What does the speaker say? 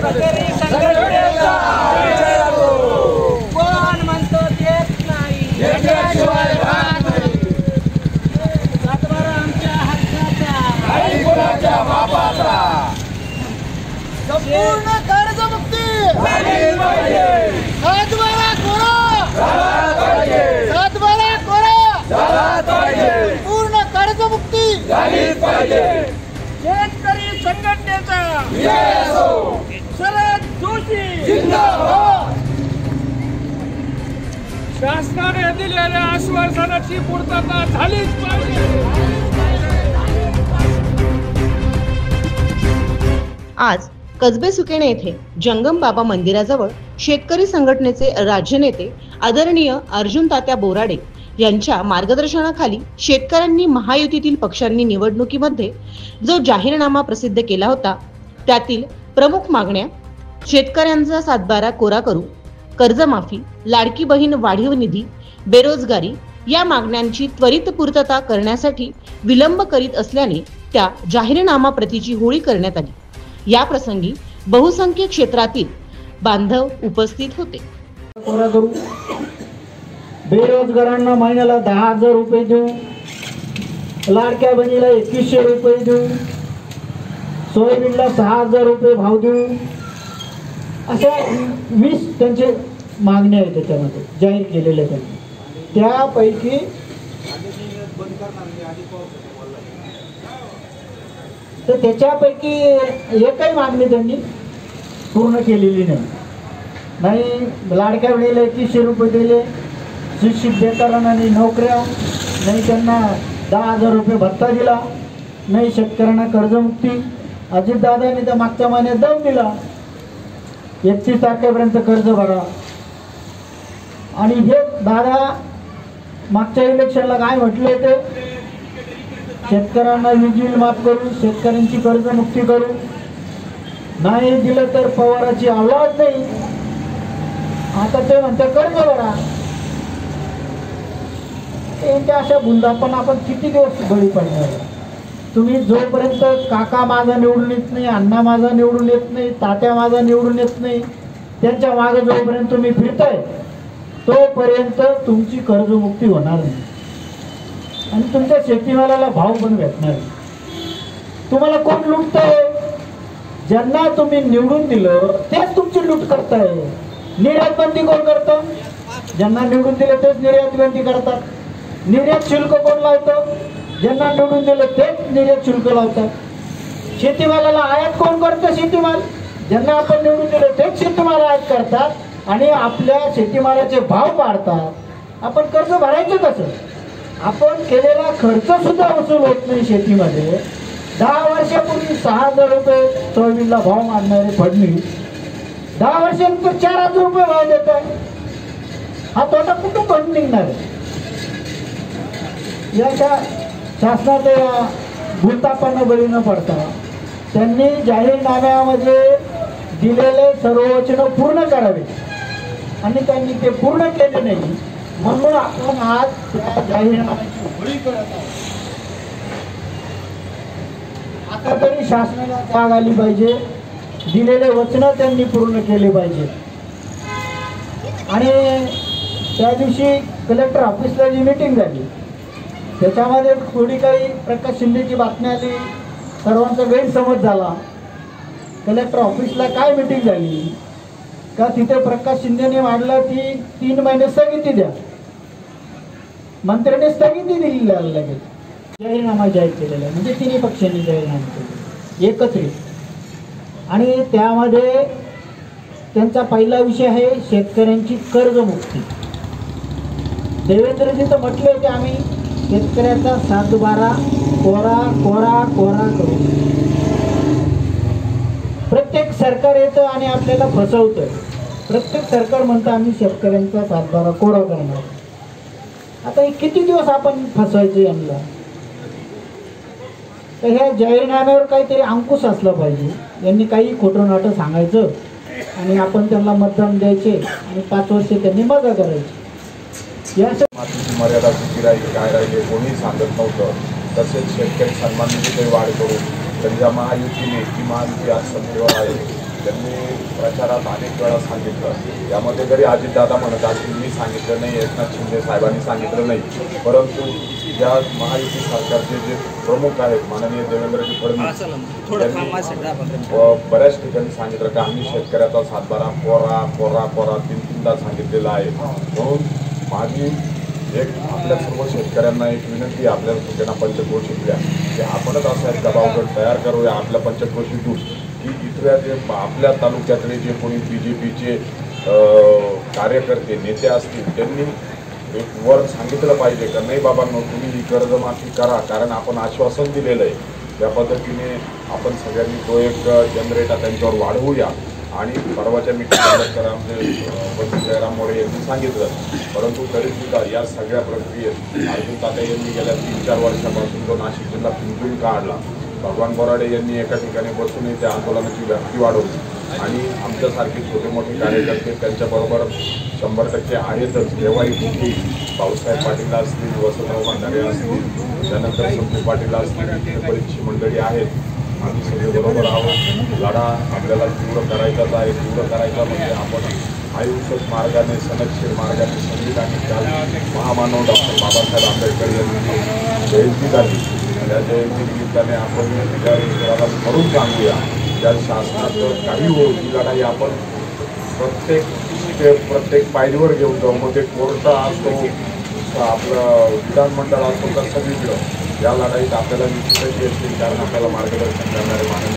शेतकरी संघटनेचा कोण म्हणतो देत नाही, याच्याशिवाय राहत नाही. सातबारा आमच्या हक्काचा आणि कुणाच्या बापाचा. संपूर्ण कर्जमुक्ती झाली पाहिजे. सातबारा कोरा झाला पाहिजे. सातबारा कोरा झाला पाहिजे. पूर्ण कर्जमुक्ती झाली पाहिजे. शेतकरी संघटनेचा विजय असो. शरद जोशी जिंदाबाद. शासनाने दिलेल्या आश्वासनाची पूर्तता झालीच पाहिजे. आज कसबे सुकेणे येथे जंगम बाबा मंदिराजवळ शेतकरी संघटनेचे राज्य नेते आदरणीय अर्जुन तात्या बोराडे यांच्या मार्गदर्शनाखाली शेतकऱ्यांनी महायुतीतील पक्षांनी निवडणुकीमध्ये जो जाहीरनामा प्रसिद्ध केला होता त्यातील प्रमुख मागण्या शेतकऱ्यांचा सातबारा कोरा करू, कर्जमाफी, लाडकी बहीण वाढीव निधी, बेरोजगारी या मागण्यांची त्वरित पूर्तता करण्यासाठी विलंब करीत असल्याने त्या जाहीरनामा प्रतीची होळी करण्यात आली. या प्रसंगी बहुसंख्य क्षेत्रातील बांधव उपस्थित होते. बेरोजगारांना महिन्याला 10,000 रुपये देऊ, लाडक्या बहिणीला 2100 रुपये देऊ, सोयाबीनला 6,000 रुपये भाव देऊ, अशा 20 त्यांचे मागण्या आहेत त्याच्यामध्ये जाहीर केलेल्या. त्यांनी त्यापैकी तर त्याच्यापैकी एकही मागणी त्यांनी पूर्ण केलेली नाही. लाडक्या बहिणीला 2100 रुपये दिले, शिक्षित बेकारांना नाही नोकऱ्या, नाही त्यांना 10,000 रुपये भत्ता दिला, नाही शेतकऱ्यांना कर्जमुक्ती. अजितदादांनी तर मागच्या महिन्यात दम दिला 31 तारखेपर्यंत कर्ज भरा. आणि हे दादा मागच्या इलेक्शनला काय म्हटले ते शेतकऱ्यांना वीज बिल माफ करू, शेतकऱ्यांची कर्जमुक्ती करू, नाही दिलं तर पवाराची औलाद नाही. आता ते म्हणते कर्ज भरा. त्यांच्या अशा बुंदापण आपण किती दिवस बळी पडणार. तुम्ही जोपर्यंत काका माझा निवडून येत नाही, अण्णा माझा निवडून येत नाही, तात्या माझा निवडून येत नाही, त्यांच्या मागे जोपर्यंत तुम्ही फिरताय तोपर्यंत तुमची कर्जमुक्ती होणार नाही आणि तुमच्या शेतीमालाला भाव पण भेटणार नाही. तुम्हाला कोण लुटतंय? ज्यांना तुम्ही निवडून दिलं तेच तुमची लूट करताय. निर्यात बंदी कोण करतं? ज्यांना निवडून दिलं तेच निर्यात बंदी करतात. निर्यात शुल्क कोण लावतं? ज्यांना निवडून दिलं तेच निर्यात शुल्क लावतात. शेतीमालाला आयात कोण करतं? शेतीमाल ज्यांना आपण निवडून दिलं तेच शेतीमाल आयात करतात आणि आपल्या शेतीमालाचे भाव पाडतात. आपण कर्ज भरायचं कसं? आपण केलेला खर्च सुद्धा वसूल होत नाही शेतीमध्ये. 10 वर्षापूर्वी 6,000 रुपये सोयाबीनला भाव मागणारे फडणवीस 10 वर्षानंतर 4,000 रुपये भाव देत आहे. हा तोटा कुठून भरून निघणार आहे? याच्या शासनाच्या भूतापांना बळी न पडता त्यांनी जाहीरनाम्यामध्ये दिलेले सर्व वचनं पूर्ण करावे आणि त्यांनी ते पूर्ण केले नाही. म्हणून आपण आज त्या जाहीरनाम्याची होळी करत आहोत. आता तरी शासनाला जाग आली पाहिजे. दिलेले वचनं त्यांनी पूर्ण केले पाहिजे. आणि त्या दिवशी कलेक्टर ऑफिसला जी मीटिंग झाली त्याच्यामध्ये थोडी काही प्रकाश शिंदेची बातमी आली, सर्वांचा गैरसमज झाला. कलेक्टर ऑफिसला काय मीटिंग झाली का तिथे प्रकाश शिंदेने मांडलं की 3 महिने स्थगिती द्या. मंत्र्याने स्थगिती दिली लगेच. जाहीरनामा जाहीर केलेला आहे म्हणजे तिन्ही पक्षांनी जाहीरनामा केला एकत्रित. आणि त्यामध्ये त्यांचा पहिला विषय आहे शेतकऱ्यांची कर्जमुक्ती. देवेंद्रजी तर म्हटले की आम्ही शेतकऱ्याचा 7/12 कोरा कोरा कोरा करू. प्रत्येक सरकार येतं आणि आपल्याला फसवतं. प्रत्येक सरकार म्हणतं आम्ही शेतकऱ्यांचा 7/12 कोरा करणार. आता हे किती दिवस आपण फसवायचं यांना? तर ह्या जाहीरनाम्यावर काहीतरी अंकुश असला पाहिजे. यांनी काही खोटं नाटं सांगायचं आणि आपण त्यांना मतदान द्यायचे आणि 5 वर्ष त्यांनी मजा करायची. मातीची मर्यादा किती राहिली काय राहिले कोणी सांगत नव्हतं. तसेच शेतकरी सन्मान निधी वाढ करू तर ज्या महायुतीने ती महायुती आज सत्तेवर आहे त्यांनी प्रचारात अनेक वेळा सांगितलं. यामध्ये जरी अजितदादा म्हणत असतील मी सांगितलं नाही, एकनाथ शिंदे साहेबांनी सांगितलं नाही, परंतु या महायुती सरकारचे जे प्रमुख आहेत माननीय देवेंद्रजी फडणवीस बऱ्याच ठिकाणी सांगितलं की आम्ही शेतकऱ्याचा सातबारा कोरा तीनदा सांगितलेला आहे. म्हणून माझी एक आपल्या सर्व शेतकऱ्यांना एक विनंती, आपल्या सगळ्यांना पंचक्रोशीतल्या की आपणच असा एक दबावगट तयार करूया आपल्या पंचक्रोशीतून की इथल्या जे आपल्या तालुक्यातले जे कोणी BJPचे कार्यकर्ते नेते असतील त्यांनी एक वर सांगितलं पाहिजे का नाही बाबांनो तुम्ही ही कर्जमाफी करा, कारण आपण आश्वासन दिलेलं आहे. त्या पद्धतीने आपण सगळ्यांनी तो एक जनरेटर त्यांच्यावर वाढवूया. आणि परवाच्या मीटिंगनंतर आमचे मंत्री जयराम मोरे यांनी सांगितलं, परंतु तरीसुद्धा या सगळ्या प्रक्रियेत अर्जुन तात्या यांनी गेल्या 3-4 वर्षापासून जो नाशिक जिल्हा पिंजून काढला. भगवान बोराडे यांनी एका ठिकाणी बसूनही त्या आंदोलनाची व्याप्ती वाढवली आणि आमच्यासारखे छोटे मोठे कार्यकर्ते त्यांच्याबरोबर 100% आहेतच. केव्हाही कुठे भाऊसाहेब पाटील असतील, वसंतराव भंडारे असतील, त्यानंतर संजय पाटील असतील, इतर बरीचशी मंडळी आहेत. आम्ही सगळे बरोबर आहोत. लढा आपल्याला तीव्र करायचाच आहे. तीव्र करायचा म्हणजे आपण अहिंसक मार्गाने, सनदशीर मार्गाने संविधानिक काल महामानव डॉक्टर बाबासाहेब आंबेडकर यांची जयंती झाली. त्या जयंतीनिमित्ताने आपण या ठिकाणी करून सांगूया त्या शासनाचं काही होईल ही लढाई आपण प्रत्येक पायरीवर घेऊन जाऊ. मग ते कोर्ट असतो, आपलं विधानमंडळ असतो, तर सगळीकडं या लढाईत आपल्याला निश्चितच येतील, कारण आपल्याला मार्गदर्शन करणारे माननीय